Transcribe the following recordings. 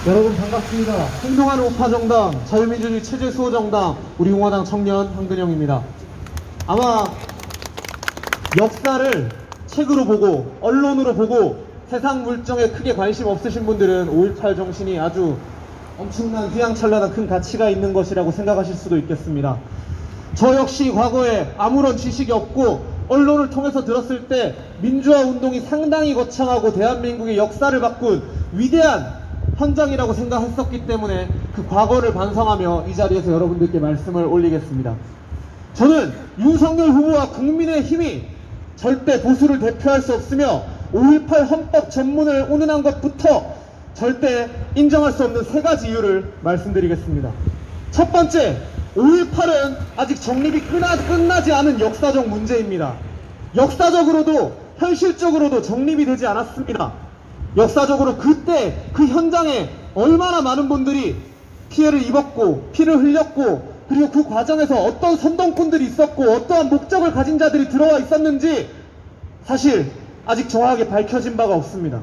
여러분 반갑습니다. 행동하는 우파정당 자유민주주의 체제수호정당 우리 공화당 청년 황근영입니다. 아마 역사를 책으로 보고 언론으로 보고 세상 물정에 크게 관심 없으신 분들은 5.18 정신이 아주 엄청난 휘황찬란한 큰 가치가 있는 것이라고 생각하실 수도 있겠습니다. 저 역시 과거에 아무런 지식이 없고 언론을 통해서 들었을 때 민주화 운동이 상당히 거창하고 대한민국의 역사를 바꾼 위대한 현장이라고 생각했었기 때문에 그 과거를 반성하며 이 자리에서 여러분들께 말씀을 올리겠습니다. 저는 윤석열 후보와 국민의힘이 절대 보수를 대표할 수 없으며 5.18 헌법 전문을 운운한 것부터 절대 인정할 수 없는 세 가지 이유를 말씀드리겠습니다. 첫 번째, 5.18은 아직 정립이 끝나지 않은 역사적 문제입니다. 역사적으로도 현실적으로도 정립이 되지 않았습니다. 역사적으로 그때 그 현장에 얼마나 많은 분들이 피해를 입었고 피를 흘렸고 그리고 그 과정에서 어떤 선동꾼들이 있었고 어떠한 목적을 가진 자들이 들어와 있었는지 사실 아직 정확하게 밝혀진 바가 없습니다.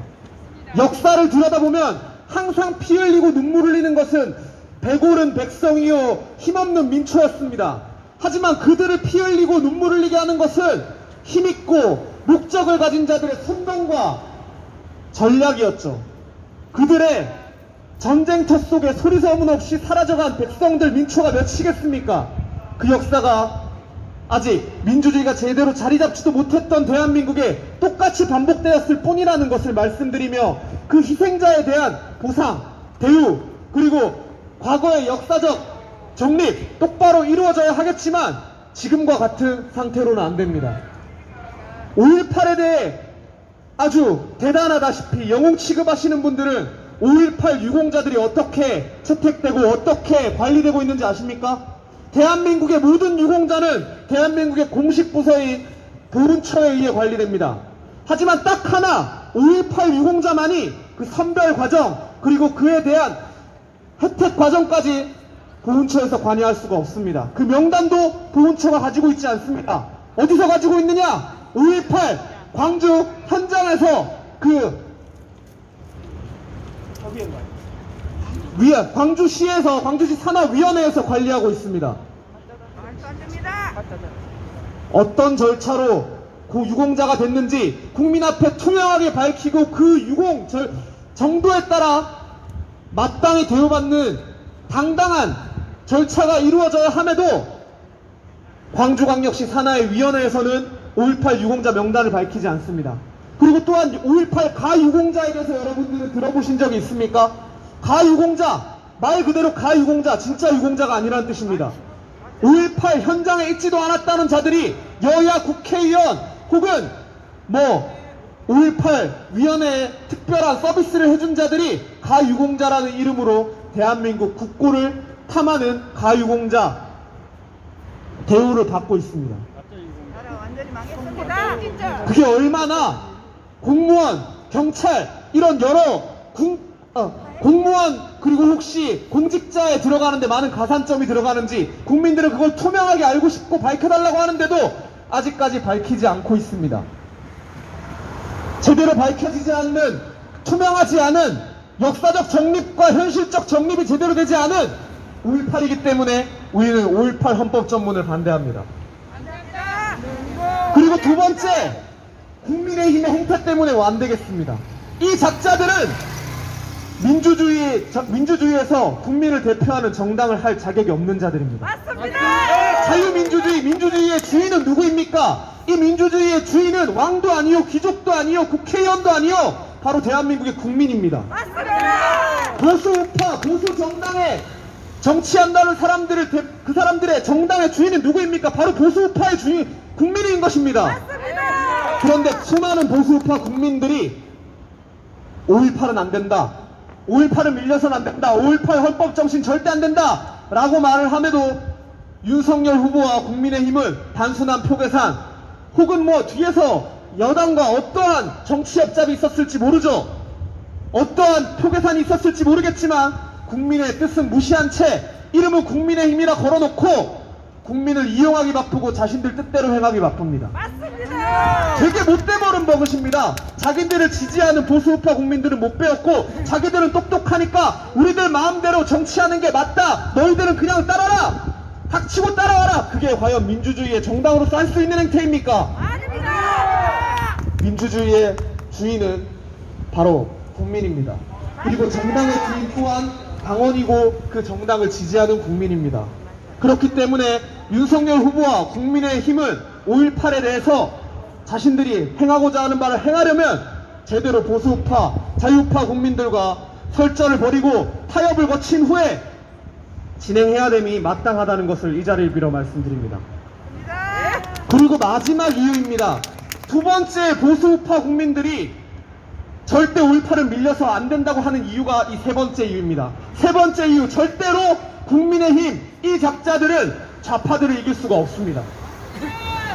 역사를 들여다보면 항상 피 흘리고 눈물 흘리는 것은 배고른 백성이요 힘없는 민초였습니다. 하지만 그들을 피 흘리고 눈물 흘리게 하는 것은 힘있고 목적을 가진 자들의 선동과 전략이었죠. 그들의 전쟁터 속에 소리소문 없이 사라져간 백성들 민초가 몇이겠습니까? 그 역사가 아직 민주주의가 제대로 자리 잡지도 못했던 대한민국에 똑같이 반복되었을 뿐이라는 것을 말씀드리며 그 희생자에 대한 보상, 대우, 그리고 과거의 역사적 정립 똑바로 이루어져야 하겠지만 지금과 같은 상태로는 안 됩니다. 5.18에 대해 아주 대단하다시피 영웅 취급하시는 분들은 5.18 유공자들이 어떻게 채택되고 어떻게 관리되고 있는지 아십니까? 대한민국의 모든 유공자는 대한민국의 공식 부서인 보훈처에 의해 관리됩니다. 하지만 딱 하나 5.18 유공자만이 그 선별 과정 그리고 그에 대한 혜택 과정까지 보훈처에서 관여할 수가 없습니다. 그 명단도 보훈처가 가지고 있지 않습니다. 어디서 가지고 있느냐? 5.18 광주 현장에서 광주시에서 광주시 산하위원회에서 관리하고 있습니다. 어떤 절차로 그 유공자가 됐는지 국민 앞에 투명하게 밝히고 그 유공 정도에 따라 마땅히 대우받는 당당한 절차가 이루어져야 함에도 광주광역시 산하의 위원회에서는 5.18 유공자 명단을 밝히지 않습니다. 그리고 또한 5.18 가유공자에 대해서 여러분들은 들어보신 적이 있습니까? 가유공자, 말 그대로 가유공자, 진짜 유공자가 아니라는 뜻입니다. 5.18 현장에 있지도 않았다는 자들이 여야 국회의원 혹은 5.18 위원회에 특별한 서비스를 해준 자들이 가유공자라는 이름으로 대한민국 국고를 탐하는 가유공자 대우를 받고 있습니다. 그게 얼마나 공무원, 경찰 이런 여러 공무원 그리고 혹시 공직자에 들어가는데 많은 가산점이 들어가는지 국민들은 그걸 투명하게 알고 싶고 밝혀달라고 하는데도 아직까지 밝히지 않고 있습니다. 제대로 밝혀지지 않는 투명하지 않은 역사적 정립과 현실적 정립이 제대로 되지 않은 5.18이기 때문에 우리는 5.18 헌법 전문을 반대합니다. 그리고 두 번째, 국민의힘의 행태 때문에 안 되겠습니다. 이 작자들은 민주주의에서 국민을 대표하는 정당을 할 자격이 없는 자들입니다. 맞습니다. 민주주의의 주인은 누구입니까? 이 민주주의의 주인은 왕도 아니요, 귀족도 아니요, 국회의원도 아니요, 바로 대한민국의 국민입니다. 맞습니다. 보수우파, 보수 정당에 정치한다는 그 사람들의 정당의 주인은 누구입니까? 바로 보수우파의 주인, 국민인 것입니다. 맞습니다. 그런데 수많은 보수우파 국민들이 5.18은 안 된다, 5.18은 밀려서는 안 된다, 5.18 헌법 정신 절대 안 된다 라고 말을 함에도 윤석열 후보와 국민의힘은 단순한 표계산 혹은 뒤에서 여당과 어떠한 정치 협잡이 있었을지 모르죠. 어떠한 표계산이 있었을지 모르겠지만 국민의 뜻은 무시한 채 이름은 국민의힘이라 걸어놓고 국민을 이용하기 바쁘고 자신들 뜻대로 행하기 바쁩니다. 맞습니다. 되게 못돼 버른 버릇입니다. 자기들을 지지하는 보수우파 국민들은 못 배웠고 자기들은 똑똑하니까 우리들 마음대로 정치하는 게 맞다. 너희들은 그냥 따라라. 닥치고 따라와라. 그게 과연 민주주의의 정당으로서 할 수 있는 행태입니까? 아닙니다. 민주주의의 주인은 바로 국민입니다. 그리고 정당의 주인 또한 당원이고 그 정당을 지지하는 국민입니다. 그렇기 때문에 윤석열 후보와 국민의힘은 5.18에 대해서 자신들이 행하고자 하는 바를 행하려면 제대로 보수우파, 자유우파 국민들과 설전을 벌이고 타협을 거친 후에 진행해야 됨이 마땅하다는 것을 이 자리를 빌어 말씀드립니다. 그리고 마지막 이유입니다. 두 번째, 보수우파 국민들이 절대 5.18을 밀려서 안 된다고 하는 이유가 이 세 번째 이유입니다. 세 번째 이유, 절대로 국민의힘 이 작자들은 좌파들을 이길 수가 없습니다.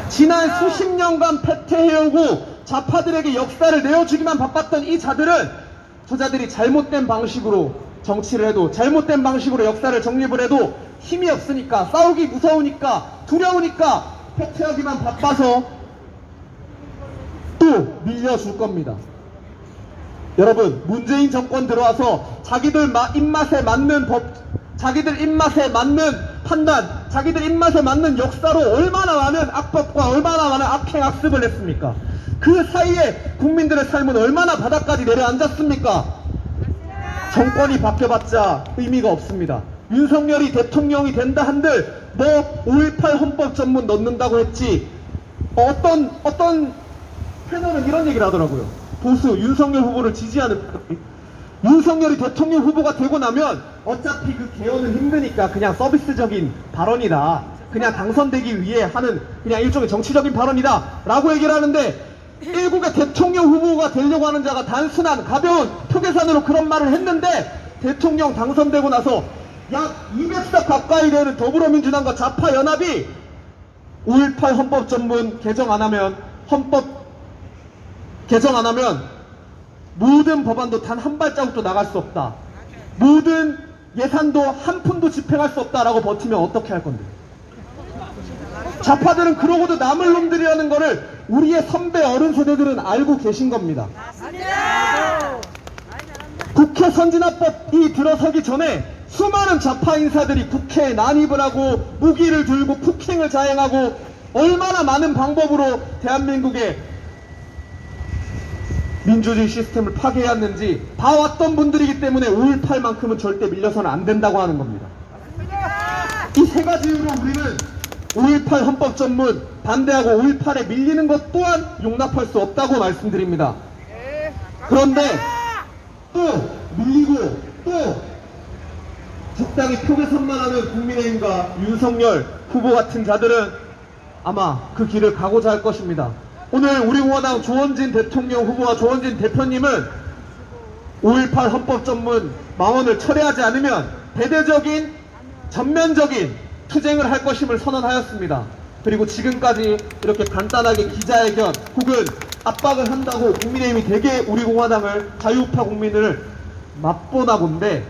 지난 수십 년간 패퇴해오고 좌파들에게 역사를 내어주기만 바빴던 이 자들은 저자들이 잘못된 방식으로 정치를 해도, 잘못된 방식으로 역사를 정립을 해도 힘이 없으니까, 싸우기 무서우니까, 두려우니까 패퇴하기만 바빠서 또 밀려줄 겁니다. 여러분, 문재인 정권 들어와서 자기들 입맛에 맞는 법, 자기들 입맛에 맞는 판단, 자기들 입맛에 맞는 역사로 얼마나 많은 악법과 얼마나 많은 악행 악습을 했습니까? 그 사이에 국민들의 삶은 얼마나 바닥까지 내려앉았습니까? 정권이 바뀌어봤자 의미가 없습니다. 윤석열이 대통령이 된다 한들 뭐 5.18 헌법 전문 넣는다고 했지, 어떤 패널은 이런 얘기를 하더라고요. 보수 윤석열 후보를 지지하는 윤석열이 대통령 후보가 되고 나면 어차피 그 개헌은 힘드니까 그냥 서비스적인 발언이다, 그냥 당선되기 위해 하는 그냥 일종의 정치적인 발언이다 라고 얘기를 하는데, 일국의 대통령 후보가 되려고 하는 자가 단순한 가벼운 표계산으로 그런 말을 했는데, 대통령 당선되고 나서 약 200석 가까이 되는 더불어민주당과 좌파연합이 5.18 헌법 전문 개정 안 하면, 헌법 개정 안 하면 모든 법안도 단 한 발자국도 나갈 수 없다, 모든 예산도 한 푼도 집행할 수 없다라고 버티면 어떻게 할 건데? 좌파들은 그러고도 남을 놈들이라는 거를 우리의 선배 어른 세대들은 알고 계신 겁니다. 국회 선진화법이 들어서기 전에 수많은 좌파 인사들이 국회에 난입을 하고 무기를 들고 폭행을 자행하고 얼마나 많은 방법으로 대한민국의 민주주의 시스템을 파괴해왔는지 봐왔던 분들이기 때문에 5.18만큼은 절대 밀려서는 안 된다고 하는 겁니다. 이 세 가지 이유로 우리는 5.18 헌법 전문 반대하고 5.18에 밀리는 것 또한 용납할 수 없다고 말씀드립니다. 그런데 또 밀리고 또 적당히 표계선만 하는 국민의힘과 윤석열 후보 같은 자들은 아마 그 길을 가고자 할 것입니다. 오늘 우리 공화당 조원진 대통령 후보와 조원진 대표님은 5.18 헌법 전문 망언을 철회하지 않으면 대대적인 전면적인 투쟁을 할 것임을 선언하였습니다. 그리고 지금까지 이렇게 간단하게 기자회견 혹은 압박을 한다고 국민의힘이 되게 우리 공화당을, 자유우파 국민을 맛보나 본데,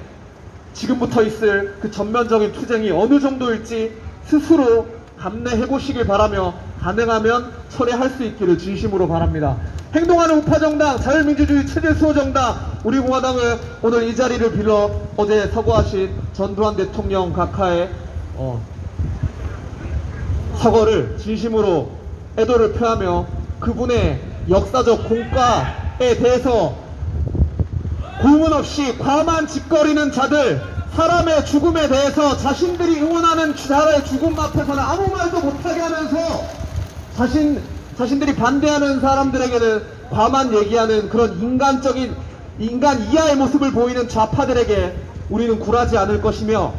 지금부터 있을 그 전면적인 투쟁이 어느 정도일지 스스로 감내해보시길 바라며, 가능하면 철회할 수 있기를 진심으로 바랍니다. 행동하는 우파정당, 자유민주주의 체제수호정당, 우리 공화당은 오늘 이 자리를 빌어 어제 서거하신 전두환 대통령 각하의 서거를 진심으로 애도를 표하며 그분의 역사적 공과에 대해서 고문 없이 과만 짓거리는 자들, 사람의 죽음에 대해서 자신들이 응원하는 사람의 죽음 앞에서는 아무 말도 못하게 하면서 자신들이 반대하는 사람들에게는 과만 얘기하는 그런 인간 이하의 모습을 보이는 좌파들에게 우리는 굴하지 않을 것이며,